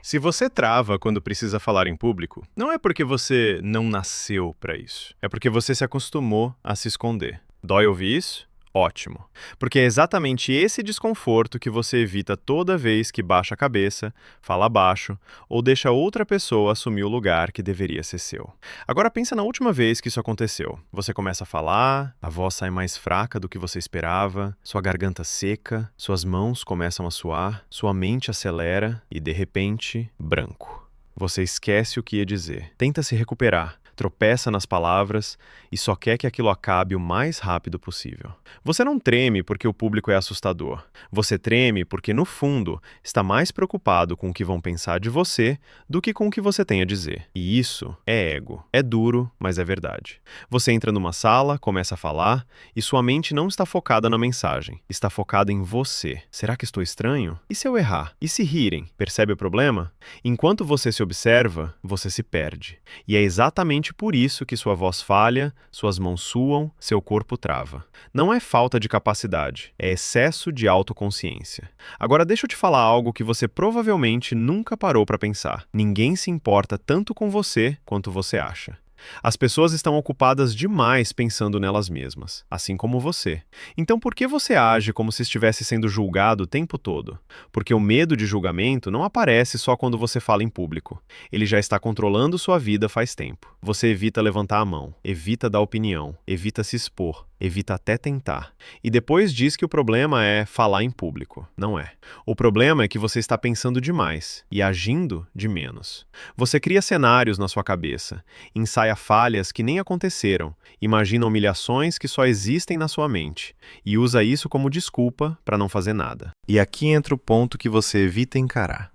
Se você trava quando precisa falar em público, não é porque você não nasceu para isso. É porque você se acostumou a se esconder. Dói ouvir isso? Ótimo. Porque é exatamente esse desconforto que você evita toda vez que baixa a cabeça, fala baixo ou deixa outra pessoa assumir o lugar que deveria ser seu. Agora pensa na última vez que isso aconteceu. Você começa a falar, a voz sai mais fraca do que você esperava, sua garganta seca, suas mãos começam a suar, sua mente acelera e, de repente, branco. Você esquece o que ia dizer. Tenta se recuperar. Tropeça nas palavras e só quer que aquilo acabe o mais rápido possível. Você não treme porque o público é assustador. Você treme porque, no fundo, está mais preocupado com o que vão pensar de você do que com o que você tem a dizer. E isso é ego. É duro, mas é verdade. Você entra numa sala, começa a falar e sua mente não está focada na mensagem. Está focada em você. Será que estou estranho? E se eu errar? E se rirem? Percebe o problema? Enquanto você se observa, você se perde. E é exatamente por isso que sua voz falha, suas mãos suam, seu corpo trava. Não é falta de capacidade, é excesso de autoconsciência. Agora deixa eu te falar algo que você provavelmente nunca parou para pensar. Ninguém se importa tanto com você quanto você acha. As pessoas estão ocupadas demais pensando nelas mesmas, assim como você. Então por que você age como se estivesse sendo julgado o tempo todo? Porque o medo de julgamento não aparece só quando você fala em público. Ele já está controlando sua vida faz tempo. Você evita levantar a mão, evita dar opinião, evita se expor, evita até tentar. E depois diz que o problema é falar em público. Não é. O problema é que você está pensando demais e agindo de menos. Você cria cenários na sua cabeça, ensaia falhas que nem aconteceram, imagina humilhações que só existem na sua mente e usa isso como desculpa para não fazer nada. E aqui entra o ponto que você evita encarar.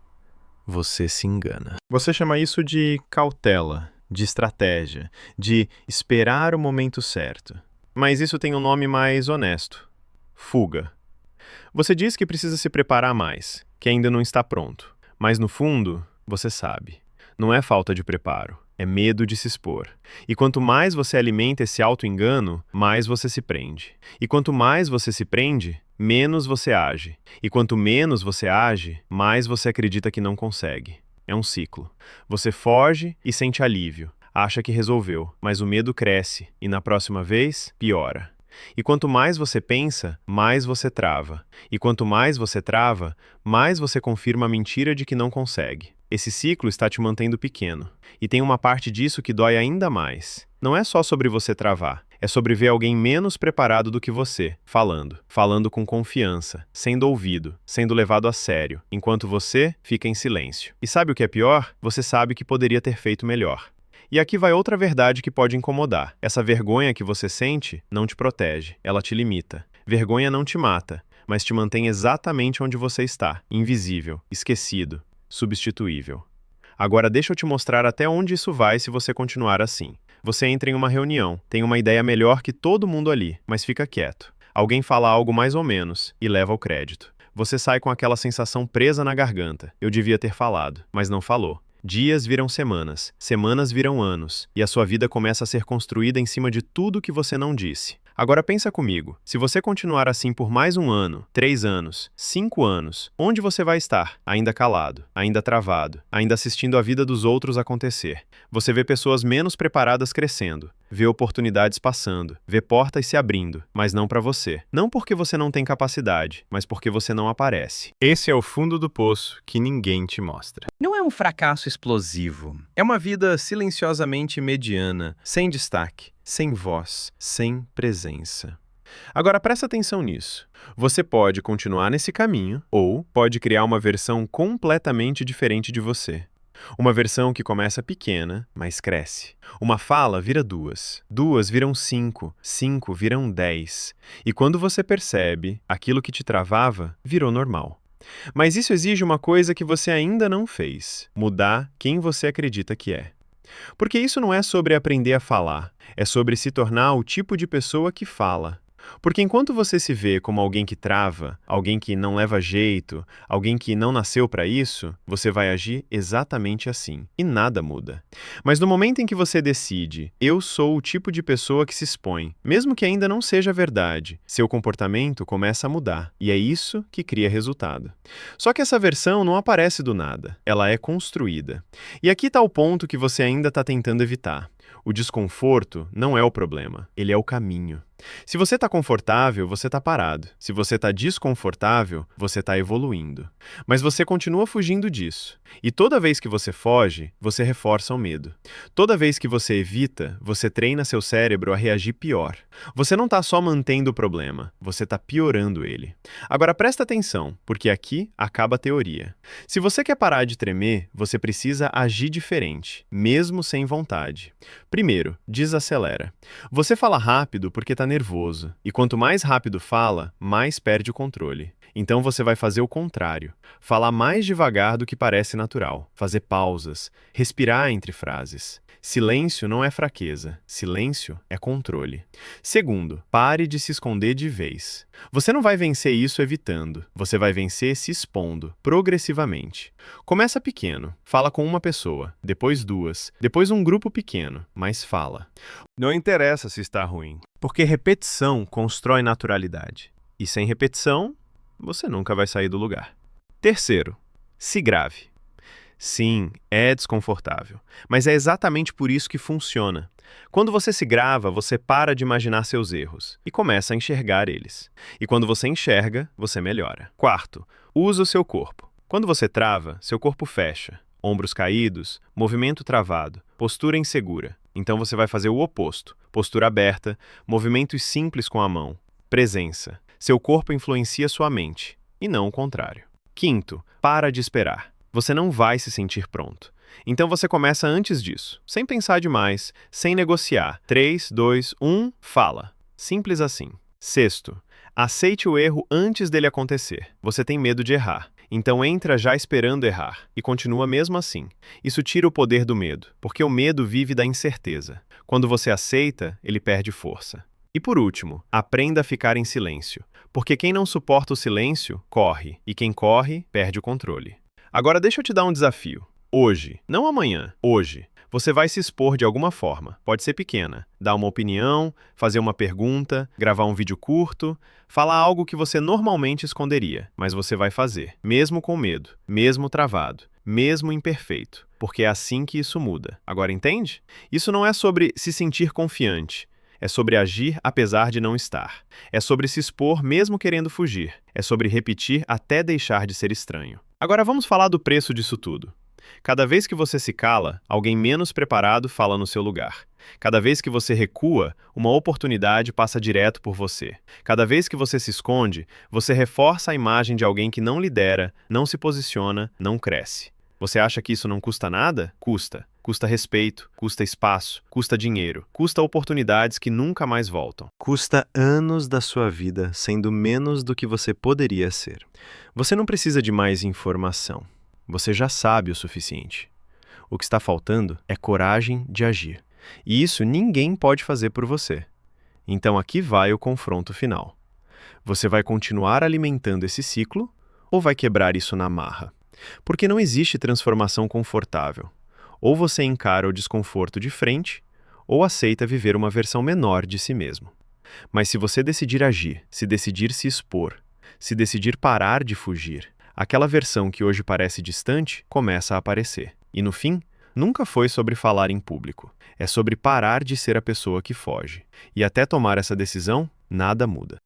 Você se engana. Você chama isso de cautela, de estratégia, de esperar o momento certo. Mas isso tem um nome mais honesto: fuga. Você diz que precisa se preparar mais, que ainda não está pronto. Mas no fundo, você sabe. Não é falta de preparo, é medo de se expor. E quanto mais você alimenta esse auto-engano, mais você se prende. E quanto mais você se prende, menos você age. E quanto menos você age, mais você acredita que não consegue. É um ciclo. Você foge e sente alívio. Acha que resolveu, mas o medo cresce e na próxima vez, piora. E quanto mais você pensa, mais você trava. E quanto mais você trava, mais você confirma a mentira de que não consegue. Esse ciclo está te mantendo pequeno. E tem uma parte disso que dói ainda mais. Não é só sobre você travar. É sobre ver alguém menos preparado do que você, falando com confiança, sendo ouvido, sendo levado a sério, enquanto você fica em silêncio. E sabe o que é pior? Você sabe que poderia ter feito melhor. E aqui vai outra verdade que pode incomodar. Essa vergonha que você sente não te protege, ela te limita. Vergonha não te mata, mas te mantém exatamente onde você está, invisível, esquecido, substituível. Agora deixa eu te mostrar até onde isso vai se você continuar assim. Você entra em uma reunião, tem uma ideia melhor que todo mundo ali, mas fica quieto. Alguém fala algo mais ou menos e leva o crédito. Você sai com aquela sensação presa na garganta. Eu devia ter falado, mas não falou. Dias viram semanas, semanas viram anos, e a sua vida começa a ser construída em cima de tudo que você não disse. Agora pensa comigo, se você continuar assim por mais 1 ano, 3 anos, 5 anos, onde você vai estar? Ainda calado, ainda travado, ainda assistindo a vida dos outros acontecer. Você vê pessoas menos preparadas crescendo, vê oportunidades passando, vê portas se abrindo, mas não para você. Não porque você não tem capacidade, mas porque você não aparece. Esse é o fundo do poço que ninguém te mostra. Não é um fracasso explosivo. É uma vida silenciosamente mediana, sem destaque, sem voz, sem presença. Agora presta atenção nisso. Você pode continuar nesse caminho ou pode criar uma versão completamente diferente de você. Uma versão que começa pequena, mas cresce. Uma fala vira 2, 2 viram 5, 5 viram 10. E quando você percebe, aquilo que te travava virou normal. Mas isso exige uma coisa que você ainda não fez: mudar quem você acredita que é. Porque isso não é sobre aprender a falar, é sobre se tornar o tipo de pessoa que fala. Porque enquanto você se vê como alguém que trava, alguém que não leva jeito, alguém que não nasceu para isso, você vai agir exatamente assim, e nada muda. Mas no momento em que você decide, eu sou o tipo de pessoa que se expõe, mesmo que ainda não seja verdade, seu comportamento começa a mudar, e é isso que cria resultado. Só que essa versão não aparece do nada, ela é construída. E aqui está o ponto que você ainda está tentando evitar. O desconforto não é o problema, ele é o caminho. Se você está confortável, você está parado. Se você está desconfortável, você está evoluindo. Mas você continua fugindo disso. E toda vez que você foge, você reforça o medo. Toda vez que você evita, você treina seu cérebro a reagir pior. Você não está só mantendo o problema, você está piorando ele. Agora presta atenção, porque aqui acaba a teoria. Se você quer parar de tremer, você precisa agir diferente, mesmo sem vontade. Primeiro, desacelera. Você fala rápido porque está nervoso, e quanto mais rápido fala, mais perde o controle. Então você vai fazer o contrário, falar mais devagar do que parece natural, fazer pausas, respirar entre frases. Silêncio não é fraqueza, silêncio é controle. Segundo, pare de se esconder de vez. Você não vai vencer isso evitando, você vai vencer se expondo, progressivamente. Começa pequeno, fala com uma pessoa, depois duas, depois um grupo pequeno, mas fala. Não interessa se está ruim, porque repetição constrói naturalidade. E sem repetição, você nunca vai sair do lugar. Terceiro, se grave. Sim, é desconfortável, mas é exatamente por isso que funciona. Quando você se grava, você para de imaginar seus erros e começa a enxergar eles. E quando você enxerga, você melhora. Quarto, usa o seu corpo. Quando você trava, seu corpo fecha. Ombros caídos, movimento travado, postura insegura. Então você vai fazer o oposto. Postura aberta, movimentos simples com a mão. Presença. Seu corpo influencia sua mente, e não o contrário. Quinto, para de esperar. Você não vai se sentir pronto. Então você começa antes disso, sem pensar demais, sem negociar. 3, 2, 1, fala. Simples assim. Sexto, aceite o erro antes dele acontecer. Você tem medo de errar. Então entra já esperando errar e continua mesmo assim. Isso tira o poder do medo, porque o medo vive da incerteza. Quando você aceita, ele perde força. E por último, aprenda a ficar em silêncio, porque quem não suporta o silêncio, corre, e quem corre, perde o controle. Agora deixa eu te dar um desafio. Hoje, não amanhã, hoje, você vai se expor de alguma forma. Pode ser pequena, dar uma opinião, fazer uma pergunta, gravar um vídeo curto, falar algo que você normalmente esconderia, mas você vai fazer, mesmo com medo, mesmo travado, mesmo imperfeito, porque é assim que isso muda. Agora entende? Isso não é sobre se sentir confiante. É sobre agir apesar de não estar. É sobre se expor mesmo querendo fugir. É sobre repetir até deixar de ser estranho. Agora vamos falar do preço disso tudo. Cada vez que você se cala, alguém menos preparado fala no seu lugar. Cada vez que você recua, uma oportunidade passa direto por você. Cada vez que você se esconde, você reforça a imagem de alguém que não lidera, não se posiciona, não cresce. Você acha que isso não custa nada? Custa. Custa respeito, custa espaço, custa dinheiro, custa oportunidades que nunca mais voltam. Custa anos da sua vida sendo menos do que você poderia ser. Você não precisa de mais informação. Você já sabe o suficiente. O que está faltando é coragem de agir. E isso ninguém pode fazer por você. Então aqui vai o confronto final. Você vai continuar alimentando esse ciclo ou vai quebrar isso na marra? Porque não existe transformação confortável. Ou você encara o desconforto de frente, ou aceita viver uma versão menor de si mesmo. Mas se você decidir agir, se decidir se expor, se decidir parar de fugir, aquela versão que hoje parece distante começa a aparecer. E no fim, nunca foi sobre falar em público. É sobre parar de ser a pessoa que foge. E até tomar essa decisão, nada muda.